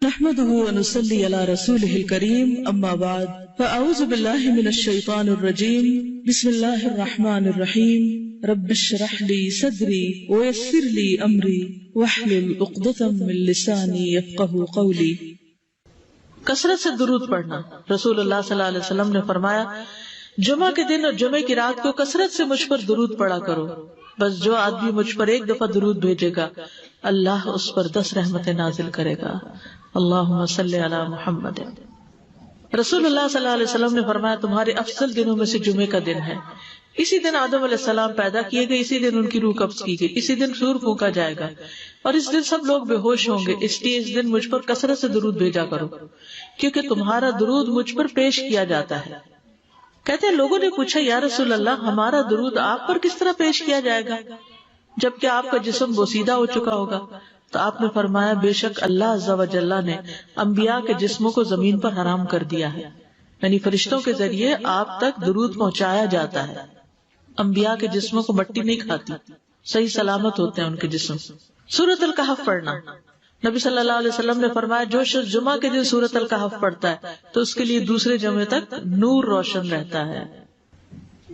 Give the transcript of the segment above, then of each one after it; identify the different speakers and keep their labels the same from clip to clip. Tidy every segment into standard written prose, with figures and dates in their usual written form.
Speaker 1: نحمده ونصلي على رسوله الكريم اما بعد فاعوذ بالله من الشيطان الرجيم بسم الله الرحمن الرحيم رب اشرح لي صدري ويسر لي امري واحلل عقدة من لساني يفقهوا قولي۔
Speaker 2: کثرت سے درود پڑھنا۔ رسول اللہ صلی اللہ علیہ وسلم نے فرمایا جمعہ کے دن اور جمعہ کی رات کو کثرت سے مجھ پر درود پڑھا کرو، بس جو آدمی مجھ پر ایک دفعہ درود بھیجے گا اللہ اس پر 10 رحمتیں نازل کرے گا۔ اللہم صلی علی محمد۔ رسول اللہ صلی اللہ علیہ وسلم نے فرمایا تمہارے افضل دنوں میں سے جمعے کا دن ہے۔ اسی دن آدم علیہ السلام پیدا کیے گئے، اسی دن ان کی روح قبض کی گئی، اسی دن سور پھونکا جائے گا اور اس دن سب لوگ بے ہوش ہوں گے، اس لیے اس دن مجھ پر کثرت سے درود بھیجا کرو کیونکہ تمہارا درود مجھ پر پیش کیا جاتا ہے۔ کہتے ہیں لوگوں نے پوچھا یا رسول اللہ ہمارا درود آپ پر کس طرح پیش کیا جائے گا جبکہ آپ کا جسم بوسیدہ ہو چکا ہوگا؟ تو آپ نے فرمایا بے شک اللہ عز و جل نے انبیاء کے جسموں کو زمین پر حرام کر دیا ہے، یعنی فرشتوں کے ذریعے آپ تک درود پہنچایا جاتا ہے۔ انبیاء کے جسموں کو مٹی نہیں کھاتی، صحیح سلامت ہوتے ہیں ان کے جسم۔ سورۃ الکہف پڑھنا۔ نبی صلی اللہ علیہ وسلم نے فرمایا جو شخص جمعہ کے دن سورۃ الکہف پڑھتا ہے تو اس کے لیے دوسرے جمعے تک نور روشن رہتا ہے۔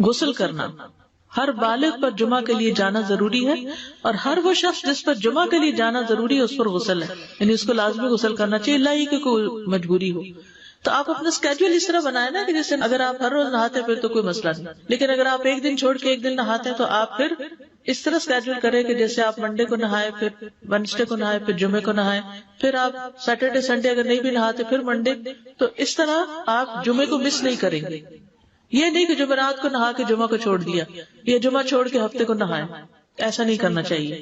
Speaker 2: غسل کرنا۔ ہر بالغ پر جمعہ کے لیے جانا ضروری ہے اور ہر وہ شخص جس پر جمعہ کے لیے جانا ضروری ہے اس پر غسل ہے، یعنی اس کو لازمی غسل کرنا چاہیے، اللہ ہی کہ کوئی مجبوری ہو۔ تو آپ اپنا اسکیڈول اس طرح بنائے نا کہ جیسے اگر آپ ہر روز نہاتے پھر تو کوئی مسئلہ نہیں، لیکن اگر آپ ایک دن چھوڑ کے ایک دن نہاتے ہیں تو آپ پھر اس طرح اسکیڈول کریں کہ جیسے آپ منڈے کو نہائے، پھر وینسڈے کو نہائے، پھر جمعے کو نہائے، پھر آپ سیٹرڈے سنڈے اگر نہیں بھی نہاتے پھر منڈے، تو اس طرح آپ جمعے کو مس نہیں کریں گے۔ یہ نہیں کہ جمعرات کو نہا کے جمعہ کو چھوڑ دیا یا جمعہ چھوڑ کے ہفتے کو نہائے، ایسا نہیں کرنا چاہیے۔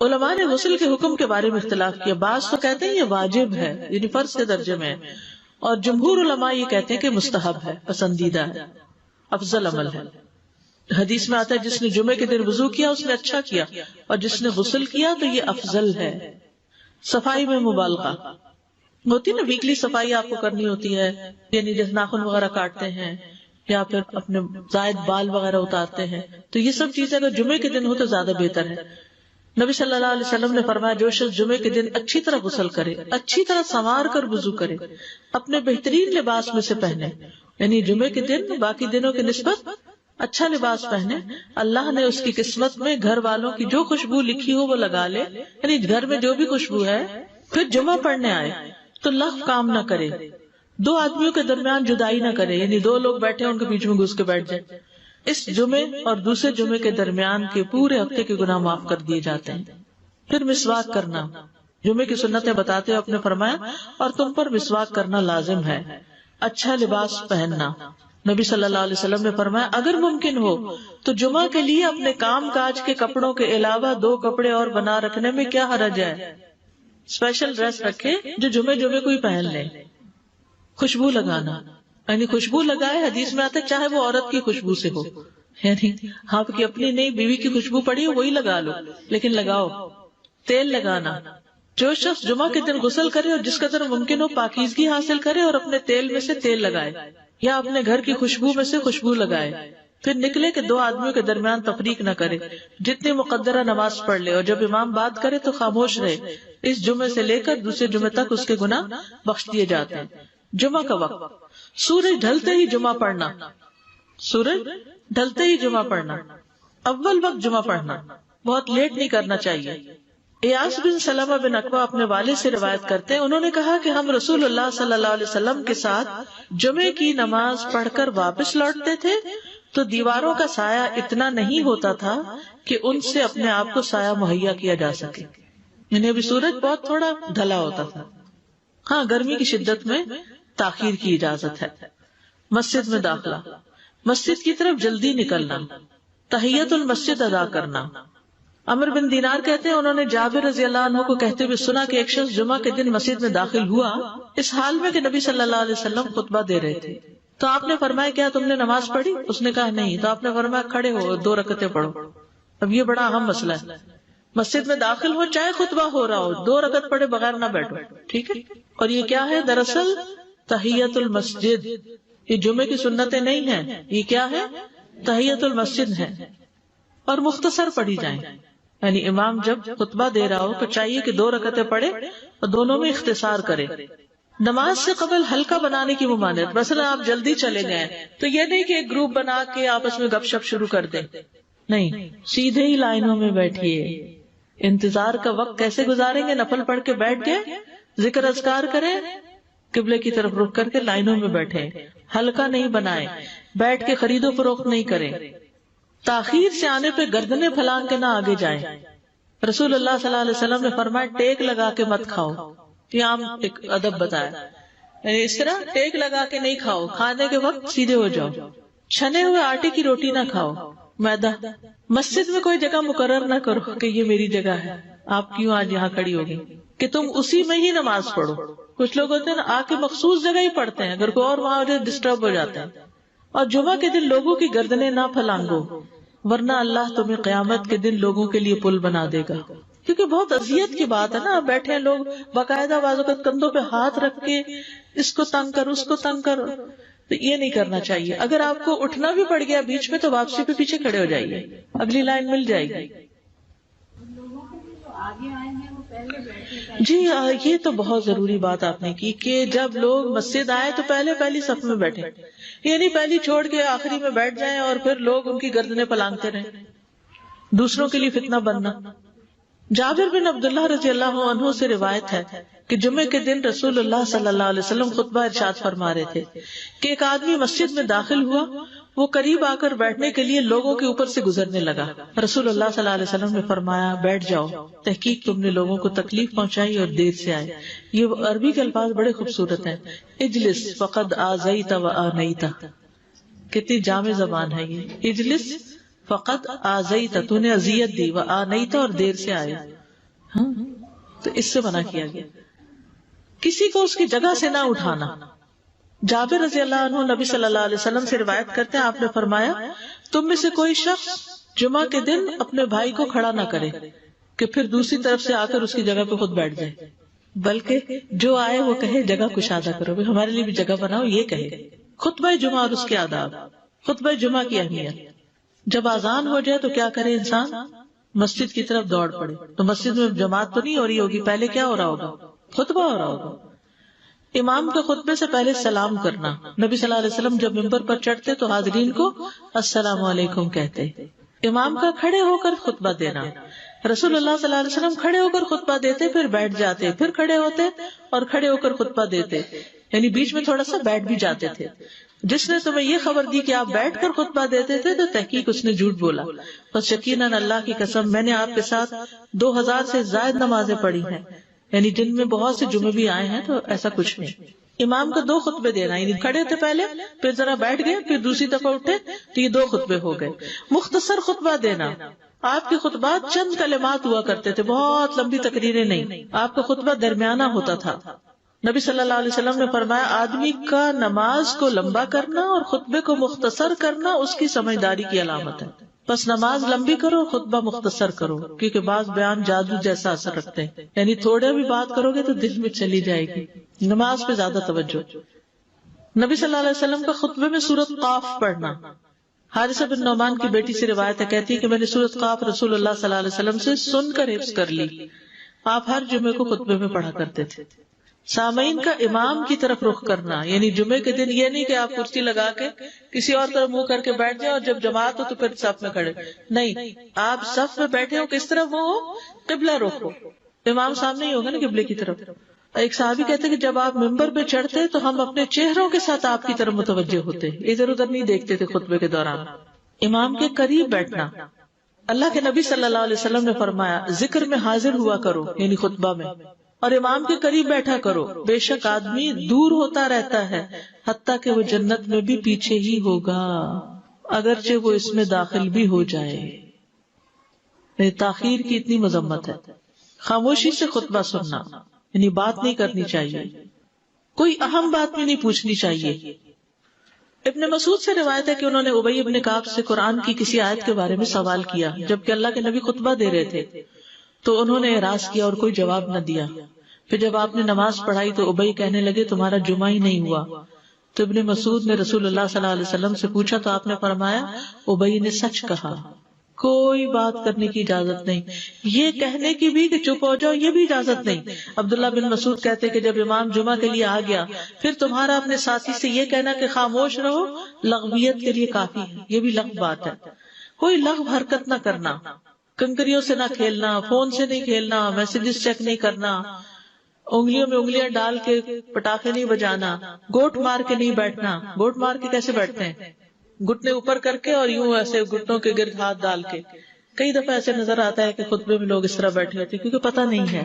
Speaker 2: علماء نے غسل کے حکم کے بارے میں اختلاف کیا، بعض تو کہتے ہیں یہ واجب ہے یعنی فرض کے درجے میں ہے، اور جمہور علماء یہ کہتے ہیں کہ مستحب ہے، پسندیدہ ہے، افضل عمل ہے۔ حدیث میں آتا ہے جس نے جمعے کے دن وضو کیا اس نے اچھا کیا اور جس نے غسل کیا تو یہ افضل ہے۔ صفائی میں مبالغہ ہوتی نا، ویکلی صفائی آپ کو کرنی ہوتی ہے، یعنی جیسے ناخن وغیرہ کاٹتے ہیں یا پھر اپنے زائد بال وغیرہ اتارتے ہیں، تو یہ سب چیزیں اگر جمعے کے دن ہو تو زیادہ بہتر ہے۔ نبی صلی اللہ علیہ وسلم نے فرمایا جو شخص جمعے کے دن اچھی طرح غسل کرے، اچھی طرح سنوار کر وضو کرے، اپنے بہترین لباس میں سے پہنے، یعنی جمعے کے دن باقی دنوں کی نسبت اچھا لباس پہنے، اللہ نے اس کی قسمت میں گھر والوں کی جو خوشبو لکھی ہو وہ لگا لے، یعنی گھر میں جو بھی خوشبو ہے، پھر جمعہ پڑھنے آئے تو لغو کام نہ کرے، 2 آدمیوں کے درمیان جدائی نہ کرے، یعنی 2 لوگ بیٹھے ان کے بیچ میں گھس کے بیٹھ جائے۔ اس جمعے اور دوسرے جمعے کے درمیان کے پورے ہفتے کے گناہ معاف کر دیے جاتے ہیں۔ پھر مسواک کرنا۔ جمعے کی سنتیں بتاتے ہوئے آپ نے فرمایا اور تم پر مسواک کرنا لازم ہے۔ اچھا لباس پہننا۔ نبی صلی اللہ علیہ وسلم نے فرمایا اگر ممکن ہو تو جمعہ کے لیے اپنے کام کاج کے کپڑوں کے علاوہ 2 کپڑے اور بنا رکھنے میں کیا حرج ہے؟ اسپیشل ڈریس رکھے جو جمعے کو ہی پہن لیں۔ خوشبو لگانا، یعنی خوشبو لگائے، حدیث میں آتا ہے چاہے وہ عورت کی خوشبو سے ہو، یعنی آپ کی اپنی نہیں، بیوی کی خوشبو پڑی ہو وہی لگا لو، لیکن لگاؤ۔ تیل لگانا۔ جو شخص جمعہ کے دن غسل کرے اور جس قدر ممکن ہو پاکیزگی حاصل کرے اور اپنے تیل میں سے تیل لگائے یا اپنے گھر کی خوشبو میں سے خوشبو لگائے، پھر نکلے کہ 2 آدمیوں کے درمیان تفریق نہ کرے، جتنی مقدرہ نماز پڑھ لے اور جب امام بات کرے تو خاموش رہے۔ اس جمعے سے لے کر دوسرے جمعے تک اس کے گناہ بخش دیے جاتے ہیں۔ جمعہ کا وقت۔ سورج ڈھلتے ہی جمعہ پڑھنا۔ سورج ڈھلتے ہی جمعہ پڑھنا، اول وقت جمعہ پڑھنا، بہت لیٹ نہیں کرنا چاہیے۔ ایاس بن سلمہ بن عقبہ اپنے والد سے روایت کرتے ہیں، انہوں نے کہا کہ ہم رسول اللہ صلی اللہ علیہ وسلم کے ساتھ جمعے کی نماز پڑھ کر واپس لوٹتے تھے تو دیواروں کا سایہ اتنا نہیں ہوتا تھا کہ ان سے اپنے آپ کو سایہ مہیا کیا جا سکے، یعنی ابھی سورج بہت تھوڑا ڈھلا ہوتا تھا۔ ہاں گرمی کی شدت میں تاخیر کی اجازت ہے۔ مسجد میں داخلہ۔ مسجد کی طرف جلدی نکلنا۔ تحیت المسجد ادا کرنا۔ عمر بن دینار کہتے ہیں انہوں نے جابر رضی اللہ عنہ کو کہتے ہوئے سنا کہ ایک شخص جمعہ کے دن مسجد میں داخل ہوا اس حال میں کہ نبی صلی اللہ علیہ وسلم خطبہ دے رہے تھے، تو آپ نے فرمایا کیا تم نے نماز پڑھی؟ اس نے کہا نہیں، تو آپ نے فرمایا کھڑے ہو 2 رکعتیں پڑھو۔ اب یہ بڑا اہم مسئلہ ہے، مسجد میں داخل ہو چاہے خطبہ ہو رہا ہو 2 رکعت پڑھے بغیر نہ بیٹھو، ٹھیک ہے؟ اور یہ کیا ہے؟ دراصل تحیت المسجد، یہ جمعے کی سنتیں نہیں ہیں، یہ کیا ہے؟ تحیت المسجد ہے، اور مختصر پڑھی جائیں۔ یعنی امام جب خطبہ دے رہا ہو تو چاہیے کہ 2 رکعتیں پڑھے اور دونوں میں اختصار کرے. نماز سے قبل ہلکا بنانے کی ممانعت. مثلا آپ جلدی چلے گئے تو یہ نہیں کہ ایک گروپ بنا کے آپس میں گپ شپ شروع کر دیں، نہیں، سیدھے ہی لائنوں میں بیٹھیے. انتظار کا وقت کیسے گزاریں گے؟ نفل پڑھ کے بیٹھ گئے، ذکر اذکار کریں، قبلے کی طرف رخ کر کے لائنوں میں بیٹھے. ہلکا نہیں بنائے، بیٹھ کے خرید و فروخت نہیں کریں. تاخیر سے آنے پہ گردنیں پھلانگ کے نہ آگے جائیں. رسول اللہ صلی اللہ علیہ وسلم نے فرمایا ٹیک لگا کے مت کھاؤ. یہ عام ایک ادب بتایا، یعنی اس طرح ٹیک لگا کے نہیں کھاؤ، کھانے کے وقت سیدھے ہو جاؤ. چھنے ہوئے آٹے کی روٹی نہ کھاؤ، میدا. مسجد میں کوئی جگہ مقرر نہ کرو کہ یہ میری جگہ ہے، آپ کیوں آج یہاں کھڑی ہوگی، کہ تم اسی میں ہی نماز پڑھو. کچھ لوگ ہوتے ہیں نا آ کے مخصوص جگہ ہی پڑھتے ہیں، اگر کوئی اور وہاں ڈسٹرب ہو جاتا ہے. اور جمعہ کے دن لوگوں کی گردنیں نہ پھلانگو، ورنہ اللہ تمہیں قیامت کے دن لوگوں کے لیے پل بنا دے گا. کیونکہ بہت اذیت کی بات ہے نا، بیٹھے ہیں لوگ باقاعدہ بازو کا کندھوں پہ ہاتھ رکھ کے اس کو تنگ کر اس کو تنگ کر. تو یہ نہیں کرنا چاہیے. اگر آپ کو اٹھنا بھی پڑ گیا بیچ میں تو واپسی پہ پیچھے کھڑے ہو جائیے، اگلی لائن مل جائے گی. جی یہ تو بہت ضروری بات آپ نے کی کہ جب لوگ مسجد آئے تو پہلی صف میں بیٹھے، یعنی پہلی چھوڑ کے آخری میں بیٹھ جائیں اور پھر لوگ ان کی گردنیں پلانگتے رہیں، دوسروں کے لیے فتنہ بننا. جابر بن عبداللہ رضی اللہ عنہ سے روایت ہے کہ جمعے کے دن رسول اللہ صلی اللہ علیہ وسلم خطبہ ارشاد فرما رہے تھے کہ ایک آدمی مسجد میں داخل ہوا، وہ قریب آ کر بیٹھنے کے لیے لوگوں کے اوپر سے گزرنے لگا. رسول اللہ صلی اللہ علیہ وسلم نے فرمایا بیٹھ جاؤ، تحقیق تم نے لوگوں کو تکلیف پہنچائی اور دیر سے آئے. یہ عربی کے الفاظ بڑے خوبصورت ہیں. اجلس فقد آذیت و آنیت، کتنی جامع زبان ہے یہ. اجلس فقط آذیت، تو نے اذیت دی، و آنیت، اور دیر سے آئے. تو اس سے منع کیا گیا. کسی کو اس کی جگہ سے نہ اٹھانا. جابر رضی اللہ عنہ نبی صلی اللہ علیہ وسلم سے روایت کرتے ہیں، آپ نے فرمایا تم میں سے کوئی شخص جمعہ کے دن اپنے بھائی کو کھڑا نہ کرے کہ پھر دوسری طرف سے آ کر اس کی جگہ پہ خود بیٹھ جائے، بلکہ جو آئے وہ کہے جگہ کشادہ کرو، ہمارے لیے بھی جگہ بناؤ. یہ کہے. خطبہ جمعہ اور اس کے آداب. خطبہ جمعہ کی اہمیت. جب اذان ہو جائے تو کیا کرے انسان؟ مسجد کی طرف دوڑ پڑے. تو مسجد میں جماعت تو نہیں ہو رہی ہوگی، پہلے کیا ہو رہا ہوگا؟ خطبہ ہو رہا ہوگا. امام کے خطبے سے پہلے سلام کرنا. نبی صلی اللہ علیہ وسلم جب ممبر پر چڑھتے تو حاضرین کو السلام علیکم کہتے. امام کا کھڑے ہو کر خطبہ دینا. رسول اللہ صلی اللہ علیہ وسلم کھڑے ہو کر خطبہ دیتے، پھر بیٹھ جاتے، پھر کھڑے ہوتے اور کھڑے ہو کر خطبہ دیتے، یعنی بیچ میں تھوڑا سا بیٹھ بھی جاتے تھے. جس نے تمہیں یہ خبر دی کہ آپ بیٹھ کر خطبہ دیتے تھے تو تحقیق اس نے جھوٹ بولا. بس یقیناً اللہ کی قسم میں نے آپ کے ساتھ 2000 سے زائد نمازیں پڑھی ہیں، یعنی جن میں بہت سے جمعے بھی آئے ہیں، تو ایسا کچھ نہیں. امام کو 2 خطبے دینا، یعنی کھڑے تھے پہلے، پھر ذرا بیٹھ گئے، پھر دوسری دفعہ اٹھے تو یہ 2 خطبے ہو گئے. مختصر خطبہ دینا. آپ کے خطبات چند کلمات ہوا کرتے تھے، بہت لمبی تقریریں نہیں. آپ کا خطبہ درمیانہ ہوتا تھا. نبی صلی اللہ علیہ وسلم نے فرمایا آدمی کا نماز کو لمبا کرنا اور خطبے کو مختصر کرنا اس کی سمجھداری کی علامت ہے. بس نماز لمبی کرو، خطبہ مختصر کرو، کیونکہ بعض بیان جادو جیسا اثر رکھتے ہیں، یعنی تھوڑے بھی بات کرو گے تو دل میں چلی جائے گی. نماز پہ زیادہ توجہ. نبی صلی اللہ علیہ وسلم کا خطبے میں سورۃ قاف پڑھنا. حارثہ بن نعمان کی بیٹی سے روایت ہے، کہتی ہے کہ میں نے سورۃ قاف رسول اللہ صلی اللہ علیہ وسلم سے سن کر حفظ کر لی. آپ ہر جمعے کو خطبے میں پڑھا کرتے تھے. سامعین کا امام کی طرف رخ کرنا، یعنی جمعے کے دن یہ نہیں کہ آپ کرسی لگا کے کسی اور طرف منہ کر کے بیٹھ جائیں اور جب جماعت ہو تو پھر صف میں کھڑے. نہیں، آپ صف میں بیٹھے ہو، کس طرف وہ ہو؟ قبلہ رخ ہو. امام سامنے ہی ہوگا نا قبلے کی طرف. ایک صحابی کہتے کہ جب آپ ممبر پہ چڑھتے تو ہم اپنے چہروں کے ساتھ آپ کی طرف متوجہ ہوتے، ادھر ادھر نہیں دیکھتے تھے خطبے کے دوران. امام کے قریب بیٹھنا. اللہ کے نبی صلی اللہ علیہ وسلم نے فرمایا ذکر میں حاضر ہوا کرو، یعنی خطبہ میں، اور امام کے قریب بیٹھا کرو. بے شک آدمی دور ہوتا رہتا ہے حتیٰ کہ وہ جنت میں بھی پیچھے ہی ہوگا، اگرچہ وہ اس میں داخل بھی ہو جائے. تاخیر کی اتنی مذمت ہے. خاموشی سے خطبہ سننا، یعنی بات نہیں کرنی چاہیے، کوئی اہم بات بھی نہیں پوچھنی چاہیے. ابن مسعود سے روایت ہے کہ انہوں نے ابی ابن کعب سے قرآن کی کسی آیت کے بارے میں سوال کیا جبکہ اللہ کے نبی خطبہ دے رہے تھے، تو انہوں نے اعراض کیا اور کوئی جواب نہ دیا. پھر جب آپ نے نماز پڑھائی تو ابی کہنے لگے تمہارا جمعہ ہی نہیں ہوا. تو ابن مسعود نے رسول اللہ صلی اللہ علیہ وسلم سے پوچھا تو آپ نے فرمایا ابی نے سچ کہا. کوئی بات کرنے کی اجازت نہیں، یہ کہنے کی بھی کہ چپ ہو جاؤ یہ بھی اجازت نہیں۔ عبداللہ بن مسعود کہتے کہ جب امام جمعہ کے لیے آ گیا پھر تمہارا اپنے ساتھی سے یہ کہنا کہ خاموش رہو لغویت کے لیے کافی ہے، یہ بھی لغو بات ہے۔ کوئی لغو حرکت نہ کرنا، کنکریوں سے نہ کھیلنا، فون سے نہیں کھیلنا، میسجز چیک نہیں کرنا، انگلیوں میں انگلیاں ڈال کے پٹاخے نہیں بجانا، گوٹ مار کے نہیں بیٹھنا۔ گوٹ مار کے کیسے بیٹھتے ہیں؟ گھٹنے اوپر کر کے اور یوں ایسے گھٹنوں کے گرد ہاتھ ڈال کے۔ کئی دفعہ ایسے نظر آتا ہے کہ خطبے میں لوگ اس طرح بیٹھے ہوتے ہیں کیونکہ پتہ نہیں ہے،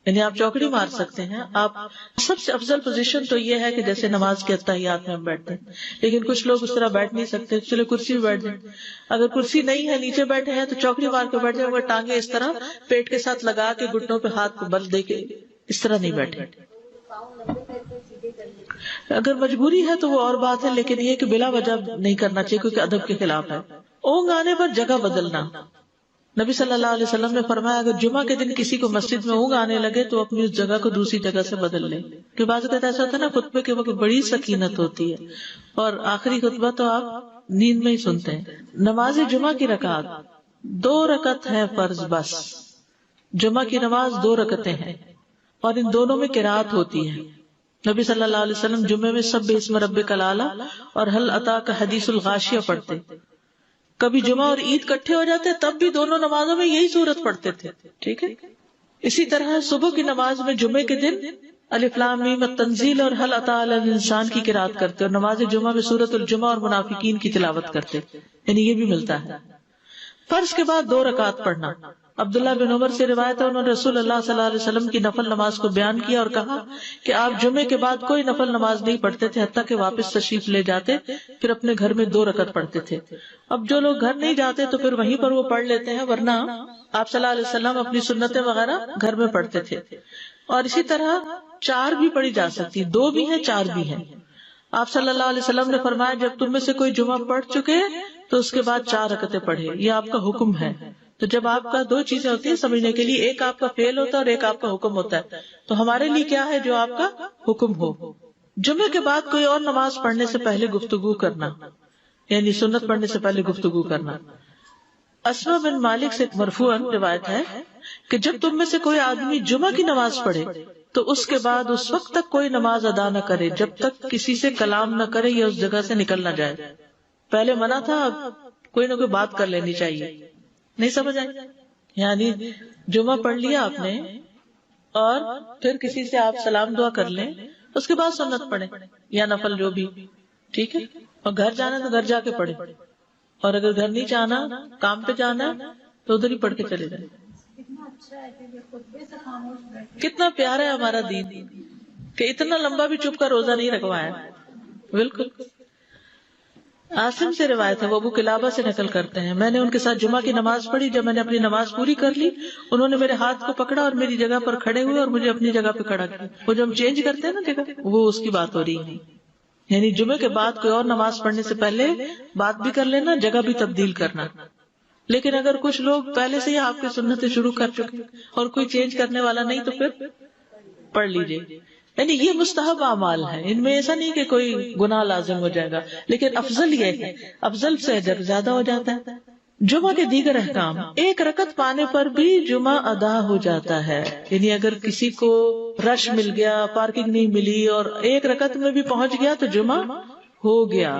Speaker 2: یعنی آپ چوکڑی مار سکتے ہیں۔ آپ سب سے افضل پوزیشن تو یہ ہے کہ جیسے نماز کے اتحیات میں ہم بیٹھتے ہیں، لیکن کچھ لوگ اس طرح بیٹھ نہیں سکتے، چلے کرسی میں بیٹھ جائیں۔ اگر کرسی نہیں ہے نیچے بیٹھے ہیں تو چوکڑی مار کے بیٹھ جائیں، مگر ٹانگیں اس طرح پیٹ کے ساتھ لگا کے گھٹنوں پہ ہاتھ کو بل دے کے اس طرح نہیں بیٹھے۔ اگر مجبوری ہے تو وہ اور بات ہے، لیکن یہ کہ بلا وجہ نہیں کرنا چاہیے کیونکہ ادب کے خلاف ہے۔ اونگ آنے پر جگہ بدلنا، نبی صلی اللہ علیہ وسلم نے فرمایا اگر جمعہ کے دن کسی کو مسجد میں اونگ آنے لگے تو اپنی اس جگہ کو دوسری جگہ سے بدل لے، کہ بعض اوقات ایسا ہوتا ہے نا خطبے کے وقت بڑی سکینت ہوتی ہے اور آخری خطبہ تو آپ نیند میں ہی سنتے ہیں۔ نماز جمعہ کی رکعت 2 رکعت ہے فرض بس، جمعہ کی نماز 2 رکعتیں ہیں اور ان دونوں میں قرات ہوتی ہے۔ نبی صلی اللہ علیہ وسلم جمعے میں سبح اسم ربک الاعلی اور هل اتاک حدیث الغاشیہ پڑھتے، کبھی جمعہ اور عید کٹھے ہو جاتے تب بھی دونوں نمازوں میں یہی سورت پڑھتے تھے، ٹھیک ہے۔ اسی طرح صبح کی نماز میں جمعے کے دن الف لام میم التنزیل اور هل اتی علی الانسان کی قرات کرتے اور نماز جمعہ میں سورۃ الجمعہ اور منافقین کی تلاوت کرتے، یعنی یہ بھی ملتا ہے۔ فرض کے بعد 2 رکعت پڑھنا، عبداللہ بن عمر سے روایت ہے انہوں نے رسول اللہ صلی اللہ علیہ وسلم کی نفل نماز کو بیان کیا اور کہا کہ آپ جمعے کے بعد کوئی نفل نماز نہیں پڑھتے تھے حتیٰ کہ واپس تشریف لے جاتے، پھر اپنے گھر میں 2 رکعت پڑھتے تھے۔ اب جو لوگ گھر نہیں جاتے تو پھر وہیں پر وہ پڑھ لیتے ہیں، ورنہ آپ صلی اللہ علیہ وسلم اپنی سنتیں وغیرہ گھر میں پڑھتے تھے۔ اور اسی طرح 4 بھی پڑھی جا سکتی، 2 بھی ہیں 4 بھی ہیں۔ آپ صلی اللہ علیہ وسلم نے فرمایا جب تم میں سے کوئی جمعہ پڑھ چکے تو اس کے بعد 4 رکعتیں پڑھے، یہ آپ کا حکم ہے۔ تو جب آپ کا 2 چیزیں ہوتی ہیں سمجھنے کے لیے، ایک آپ کا فعل ہوتا ہے اور ایک آپ کا حکم ہوتا ہے، تو ہمارے لیے کیا ہے جو آپ کا حکم ہو۔ جمعے کے بعد کوئی اور نماز پڑھنے سے پہلے گفتگو کرنا، یعنی سنت پڑھنے سے پہلے گفتگو کرنا۔ اسما بن مالک سے مرفوعاً روایت ہے کہ جب تم میں سے کوئی آدمی جمعہ کی نماز پڑھے تو اس کے بعد اس وقت تک کوئی نماز ادا نہ کرے جب تک کسی سے کلام نہ کرے یا اس جگہ سے نکل نہ جائے۔ پہلے منع تھا، اب کوئی نہ کوئی بات کر لینی چاہیے، نہیں سمجھ آئی؟ یعنی جمعہ پڑھ لیا آپ نے اور پھر کسی سے آپ سلام دعا کر لیں، اس کے بعد سنت پڑھیں یا نفل جو بھی، ٹھیک ہے۔ اور گھر جانا تو گھر جا کے پڑھیں، اور اگر گھر نہیں جانا کام پہ جانا تو ادھر ہی پڑھ کے چلے جائیں۔ کتنا پیارا ہے ہمارا دین کہ اتنا لمبا بھی چپ کا روزہ نہیں رکھوایا۔ بالکل۔ عاصم سے روایت ہے، وہ ابو قلابہ سے نقل کرتے ہیں، میں نے ان کے ساتھ جمعہ کی نماز پڑھی، جب میں نے اپنی نماز پوری کر لی انہوں نے میرے ہاتھ کو پکڑا اور میری جگہ پر کھڑے ہوئے اور مجھے اپنی جگہ پہ کھڑا کیا۔ وہ جو ہم چینج کرتے ہیں نا جگہ، وہ اس کی بات ہو رہی ہے، یعنی جمعے کے بعد کوئی اور نماز پڑھنے سے پہلے بات بھی کر لینا، جگہ بھی تبدیل کرنا۔ لیکن اگر کچھ لوگ پہلے سے ہی آپ کی سنتیں شروع کر چکے اور کوئی چینج کرنے والا نہیں تو پھر پڑھ لیجئے۔ یعنی یہ مستحب اعمال ہیں، ان میں ایسا نہیں کہ کوئی گناہ لازم ہو جائے گا، لیکن افضل یہ ہے، افضل سے اجر زیادہ ہو جاتا ہے۔ جمعہ کے دیگر احکام، 1 رکعت پانے پر بھی جمعہ ادا ہو جاتا ہے، یعنی اگر کسی کو رش مل گیا، پارکنگ نہیں ملی اور 1 رکعت میں بھی پہنچ گیا تو جمعہ ہو گیا۔